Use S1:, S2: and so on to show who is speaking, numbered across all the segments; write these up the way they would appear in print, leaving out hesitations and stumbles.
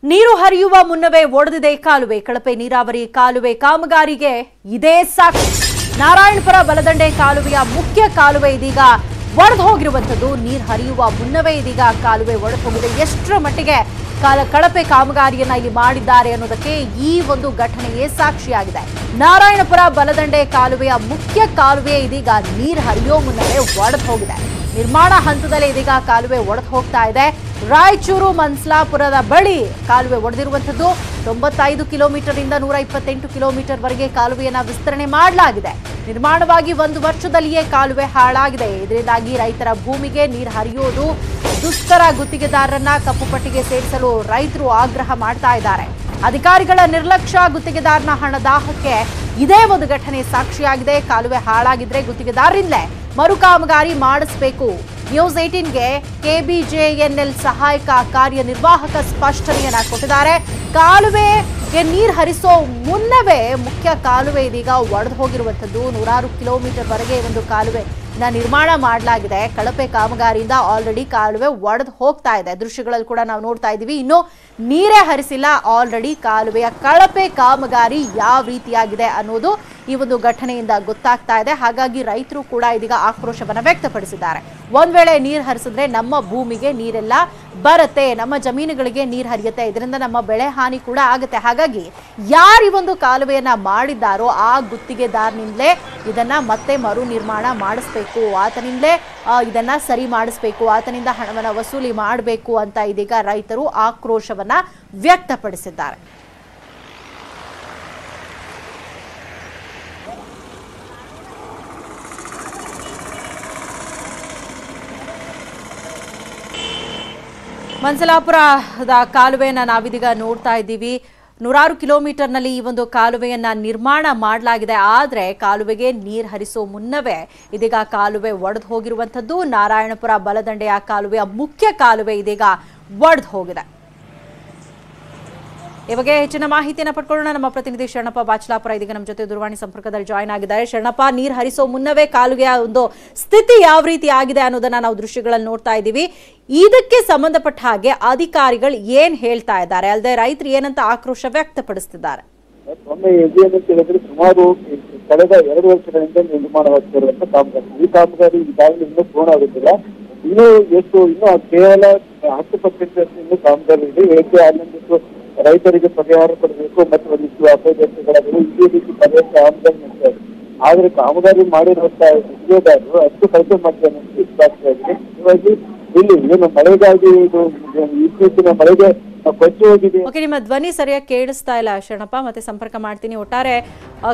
S1: ನೀರು ಹರಿಯುವ ಮುನ್ನವೇ ಒಡೆದಿದೆ ಕಾಲುವೆ. ಕಳಪೆ ನೀರಾವರಿ ಕಾಲುವೆ ಕಾಮಗಾರಿಗೆ ಇದೇ ಸಾಕು. ನಾರಾಯಣಪುರ ಬಲದಂಡೆ ಕಾಲುವೆಯ ಮುಖ್ಯ ಕಾಲುವೆ ಇದೀಗ ಒಡೆದು ಹೋಗಿರುವಂತದ್ದು. ನೀರು ಹರಿಯುವ ಮುನ್ನವೇ ಇದೀಗ ಕಾಲುವೆ ಒಡೆದು ಹೋಗಿದೆ. ಎಷ್ಟರ ಮಟ್ಟಿಗೆ ಕಳಪೆ ಕಾಮಗಾರಿಯನ್ನ ಇಲ್ಲಿ ಮಾಡಿದ್ದಾರೆ ಅನ್ನೋದಕ್ಕೆ ಈ ಒಂದು ಘಟನೆಯೇ ಸಾಕ್ಷಿಯಾಗಿದೆ. ನಾರಾಯಣಪುರ ಬಲದಂಡೆ ಕಾಲುವೆಯ ಮುಖ್ಯ ಕಾಲುವೆ ಇದೀಗ ನೀರು ಹರಿಯೋ ಮುನ್ನವೇ ಒಡೆದು ಹೋಗಿದೆ. ನಿರ್ಮಾಣ ಹಂತದಲ್ಲಿ ಇದೀಗ ಕಾಲುವೆ ಒಡೆದು ಹೋಗ್ತಾ ಇದೆ. ರಾಯಚೂರು ಮನ್ಸಲಾಪುರದ ಬಳಿ ಕಾಲುವೆ ಒಡೆದಿರುವಂತದ್ದು. 95 ಕಿಲೋಮೀಟರ್ ಇಂದ 128 ಕಿಲೋಮೀಟರ್ ವರೆಗೆ ಕಾಲುವೆಯನ್ನ ವಿಸ್ತರಣೆ ಮಾಡಲಾಗಿದೆ. ನಿರ್ಮಾಣವಾಗಿ 1 ವರ್ಷದಲ್ಲಿಯೇ ಕಾಲುವೆ ಹಾಳಾಗಿದೆ. ಇದರಿಂದಾಗಿ ರೈತರ ಭೂಮಿಗೆ ನೀರು ಹರಿಯೋದು ದುಸ್ತರ. ಗುತ್ತಿಗೆದಾರರನ್ನ ಕಪ್ಪು ಪಟ್ಟಿಗೆ ಸೇರಿಸಲು ರೈತರು ಆಗ್ರಹ ಮಾಡ್ತಾ ಇದ್ದಾರೆ. ಅಧಿಕಾರಿಗಳ ನಿರ್ಲಕ್ಷ್ಯ, ಗುತ್ತಿಗೆದಾರನ ಹಣದಾಹಕ್ಕೆ ಇದೇ ಒಂದು ಘಟನೆ ಸಾಕ್ಷಿಯಾಗಿದೆ. ಕಾಲುವೆ ಹಾಳಾಗಿದ್ರೆ ಗುತ್ತಿಗೆದಾರರಿಂದಲೇ ಮರು ಕಾಮಗಾರಿ ಮಾಡಿಸಬೇಕು. ನ್ಯೂಸ್ 18ಗೆ KBJNL ಸಹಾಯಕ ಕಾರ್ಯನಿರ್ವಾಹಕ ಸ್ಪಷ್ಟನೆಯನ್ನ ಕೊಟ್ಟಿದ್ದಾರೆ. ಕಾಲುವೆಗೆ ನೀರು ಹರಿಸೋ ಮುನ್ನವೇ ಮುಖ್ಯ ಕಾಲುವೆ ಇದೀಗ ಒಡೆದು ಹೋಗಿರುವಂತದ್ದು. 106 ಕಿಲೋಮೀಟರ್ ವರೆಗೆ ಒಂದು ಕಾಲುವೆ ನಿರ್ಮಾಣ ಮಾಡಲಾಗಿದೆ. ಕಳಪೆ ಕಾಮಗಾರಿಯಿಂದ ಆಲ್ರೆಡಿ ಕಾಲುವೆ ಒಡೆದು ಹೋಗ್ತಾ ಇದೆ. ದೃಶ್ಯಗಳಲ್ಲಿ ಕೂಡ ನಾವು ನೋಡ್ತಾ ಇದ್ದೀವಿ. ಇನ್ನು ನೀರೇ ಹರಿಸಿಲ್ಲ, ಆಲ್ರೆಡಿ ಕಾಲುವೆಯ ಕಳಪೆ ಕಾಮಗಾರಿ ಯಾವ ರೀತಿಯಾಗಿದೆ ಅನ್ನೋದು ಈ ಒಂದು ಘಟನೆಯಿಂದ ಗೊತ್ತಾಗ್ತಾ ಇದೆ. ಹಾಗಾಗಿ ರೈತರು ಕೂಡ ಇದೀಗ ಆಕ್ರೋಶವನ್ನ ವ್ಯಕ್ತಪಡಿಸಿದ್ದಾರೆ. ಒಂದ್ ವೇಳೆ ನೀರು ಹರಿಸಿದ್ರೆ ನಮ್ಮ ಭೂಮಿಗೆ ನೀರೆಲ್ಲ ಬರುತ್ತೆ, ನಮ್ಮ ಜಮೀನುಗಳಿಗೆ ನೀರು ಹರಿಯುತ್ತೆ, ಇದರಿಂದ ನಮ್ಮ ಬೆಳೆ ಹಾನಿ ಕೂಡ ಆಗುತ್ತೆ. ಹಾಗಾಗಿ ಯಾರು ಈ ಒಂದು ಕಾಲುವೆಯನ್ನ ಮಾಡಿದ್ದಾರೋ ಆ ಗುತ್ತಿಗೆದಾರನಿಂದಲೇ ಇದನ್ನ ಮತ್ತೆ ಮರು ನಿರ್ಮಾಣ ಮಾಡಿಸ್ಬೇಕು, ಆತನಿಂದಲೇ ಇದನ್ನ ಸರಿ ಮಾಡಿಸ್ಬೇಕು, ಆತನಿಂದ ಹಣವನ್ನ ವಸೂಲಿ ಮಾಡಬೇಕು ಅಂತ ಇದೀಗ ರೈತರು ಆಕ್ರೋಶವನ್ನ ವ್ಯಕ್ತಪಡಿಸಿದ್ದಾರೆ. ಮನ್ಸಲಾಪುರದ ಕಾಲುವೆಯನ್ನ ನಾವಿದೀಗ ನೋಡ್ತಾ ಇದ್ದೀವಿ. 106 ಕಿಲೋಮೀಟರ್ನಲ್ಲಿ ಈ ಒಂದು ಕಾಲುವೆಯನ್ನ ನಿರ್ಮಾಣ ಮಾಡಲಾಗಿದೆ. ಆದರೆ ಕಾಲುವೆಗೆ ನೀರು ಹರಿಸೋ ಮುನ್ನವೇ ಇದೀಗ ಕಾಲುವೆ ಒಡೆದು ಹೋಗಿರುವಂತದ್ದು. ನಾರಾಯಣಪುರ ಬಲದಂಡೆಯ ಕಾಲುವೆಯ ಮುಖ್ಯ ಕಾಲುವೆ ಇದೀಗ ಒಡೆದು ಹೋಗಿದೆ. ಈ ಬಗ್ಗೆ ಹೆಚ್ಚಿನ ಮಾಹಿತಿಯನ್ನು ಪಡ್ಕೊಳ್ಳೋಣ. ನಮ್ಮ ಪ್ರತಿನಿಧಿ ಶರಣಪ್ಪ ಬಾಚಲಾಪುರ ಇದೀಗ ನಮ್ಮ ಜೊತೆ ದೂರವಾಣಿ ಸಂಪರ್ಕದಲ್ಲಿ ಜಾಯ್ನ್ ಆಗಿದ್ದಾರೆ. ಶರಣಪ್ಪ, ನೀರು ಹರಿಸೋ ಮುನ್ನವೇ ಕಾಲುವೆಯ ಒಂದು ಸ್ಥಿತಿ ಯಾವ ರೀತಿ ಆಗಿದೆ ಅನ್ನೋದನ್ನ ನಾವು ದೃಶ್ಯಗಳಲ್ಲಿ ನೋಡ್ತಾ ಇದ್ದೀವಿ. ಇದಕ್ಕೆ ಸಂಬಂಧಪಟ್ಟ ಹಾಗೆ ಅಧಿಕಾರಿಗಳು ಏನ್ ಹೇಳ್ತಾ ಇದ್ದಾರೆ, ಅಲ್ಲದೆ ರೈತರು ಏನಂತ ಆಕ್ರೋಶ ವ್ಯಕ್ತಪಡಿಸುತ್ತಿದ್ದಾರೆ?
S2: ಸುಮಾರು ಕಳೆದ 2 ವರ್ಷಗಳಿಂದ ನಿರ್ಮಾಣವಾಗುತ್ತಿರುವಂತಹ ಕಾಮಗಾರಿ, ಈ ಕಾಮಗಾರಿ ಈಗಾಗಲೇ ಇನ್ನೂ ಪೂರ್ಣ ಆಗುತ್ತಿಲ್ಲ. ಇನ್ನೂ ಕೇವಲ 10% ಇನ್ನೂ ಕಾಮಗಾರಿ ಇದೆ. ಏಕೆ ಅನ್ನೊಂದಿಷ್ಟು ರೈತರಿಗೆ ಪರಿಹಾರ ಕೊಡಬೇಕು ಮತ್ತು ಒಂದಿಷ್ಟು ಅಪಘಾತಗಳಾಗಲು ಇದೇ ರೀತಿ ಪರಿಹಾರ ಆಮದಾನಿ ಮಾಡ್ತಾರೆ. ಆದ್ರೆ ಕಾಮಗಾರಿ ಮಾಡಿರುವಂತಹ ಗುತ್ತಿಗೆದಾರರು ಅಷ್ಟು ಕಡಿಮೆ ಮಾಡ್ತಾರೆ ಸಾಕ್ಷಿಯಾಗಿದೆ. ಹೀಗಾಗಿ ಇಲ್ಲಿ ಏನು ಮಳೆಗಾಗಿ ಇತ್ತೀಚಿನ ಮಳೆಗೆ ಕೊಚ್ಚಿ ಹೋಗಿದೆ.
S1: ನಿಮ್ಮ ಧ್ವನಿ ಸರಿಯಾಗಿ ಕೇಳಿಸ್ತಾ ಇಲ್ಲ ಶರಣಪ್ಪ, ಮತ್ತೆ ಸಂಪರ್ಕ ಮಾಡ್ತೀನಿ. ಒಟ್ಟಾರೆ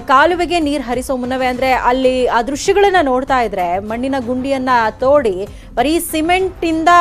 S1: ಕಾಲುವೆಗೆ ನೀರು ಹರಿಸೋ ಮುನ್ನವೇ ಅಂದ್ರೆ ಅಲ್ಲಿ ಆ ದೃಶ್ಯಗಳನ್ನ ನೋಡ್ತಾ ಇದ್ರೆ ಮಣ್ಣಿನ ಗುಂಡಿಯನ್ನ ತೋಡಿ ಬರೀ ಸಿಮೆಂಟ್ ಇಂದ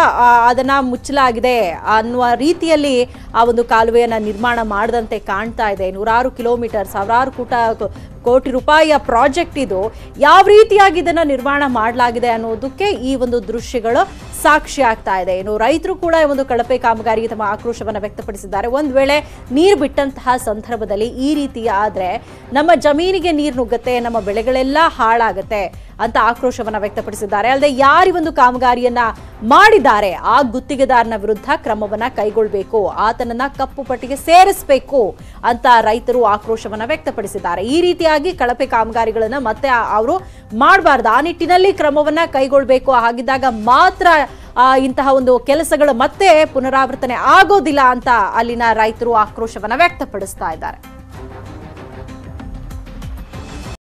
S1: ಅದನ್ನ ಮುಚ್ಚಲಾಗಿದೆ ಅನ್ನುವ ರೀತಿಯಲ್ಲಿ ಆ ಒಂದು ಕಾಲುವೆಯನ್ನ ನಿರ್ಮಾಣ ಮಾಡದಂತೆ ಕಾಣ್ತಾ ಇದೆ. 106 ಕಿಲೋಮೀಟರ್, ಸಾವಿರಾರು ಕೋಟಿ ರೂಪಾಯಿಯ ಪ್ರಾಜೆಕ್ಟ್ ಇದು. ಯಾವ ರೀತಿಯಾಗಿ ಇದನ್ನ ನಿರ್ಮಾಣ ಮಾಡಲಾಗಿದೆ ಅನ್ನೋದಕ್ಕೆ ಈ ಒಂದು ದೃಶ್ಯಗಳು ಸಾಕ್ಷಿ ಆಗ್ತಾ ಇದೆ. ಇನ್ನು ರೈತರು ಕೂಡ ಈ ಒಂದು ಕಳಪೆ ಕಾಮಗಾರಿಗೆ ತಮ್ಮ ಆಕ್ರೋಶವನ್ನು ವ್ಯಕ್ತಪಡಿಸಿದ್ದಾರೆ. ಒಂದ್ ವೇಳೆ ನೀರು ಬಿಟ್ಟಂತಹ ಸಂದರ್ಭದಲ್ಲಿ ಈ ರೀತಿ ಆದ್ರೆ ನಮ್ಮ ಜಮೀನಿಗೆ ನೀರು ನುಗ್ಗುತ್ತೆ, ನಮ್ಮ ಬೆಳೆಗಳೆಲ್ಲ ಹಾಳಾಗತ್ತೆ ಅಂತ ಆಕ್ರೋಶವನ್ನ ವ್ಯಕ್ತಪಡಿಸಿದ್ದಾರೆ. ಅಲ್ಲದೆ ಯಾರಿ ಒಂದು ಕಾಮಗಾರಿಯನ್ನ ಮಾಡಿದ್ದಾರೆ ಆ ಗುತ್ತಿಗೆದಾರನ ವಿರುದ್ಧ ಕ್ರಮವನ್ನ ಕೈಗೊಳ್ಳಬೇಕು, ಆತನನ್ನ ಕಪ್ಪು ಪಟ್ಟಿಗೆ ಸೇರಿಸಬೇಕು ಅಂತ ರೈತರು ಆಕ್ರೋಶವನ್ನ ವ್ಯಕ್ತಪಡಿಸಿದ್ದಾರೆ. ಈ ರೀತಿಯಾಗಿ ಕಳಪೆ ಕಾಮಗಾರಿಗಳನ್ನ ಮತ್ತೆ ಅವರು ಮಾಡಬಾರ್ದು, ಆ ನಿಟ್ಟಿನಲ್ಲಿ ಕ್ರಮವನ್ನ ಕೈಗೊಳ್ಳಬೇಕು. ಹಾಗಿದ್ದಾಗ ಮಾತ್ರ ಇಂತಹ ಒಂದು ಕೆಲಸಗಳು ಮತ್ತೆ ಪುನರಾವರ್ತನೆ ಆಗೋದಿಲ್ಲ ಅಂತ ಅಲ್ಲಿನ ರೈತರು ಆಕ್ರೋಶವನ್ನ ವ್ಯಕ್ತಪಡಿಸ್ತಾ ಇದ್ದಾರೆ.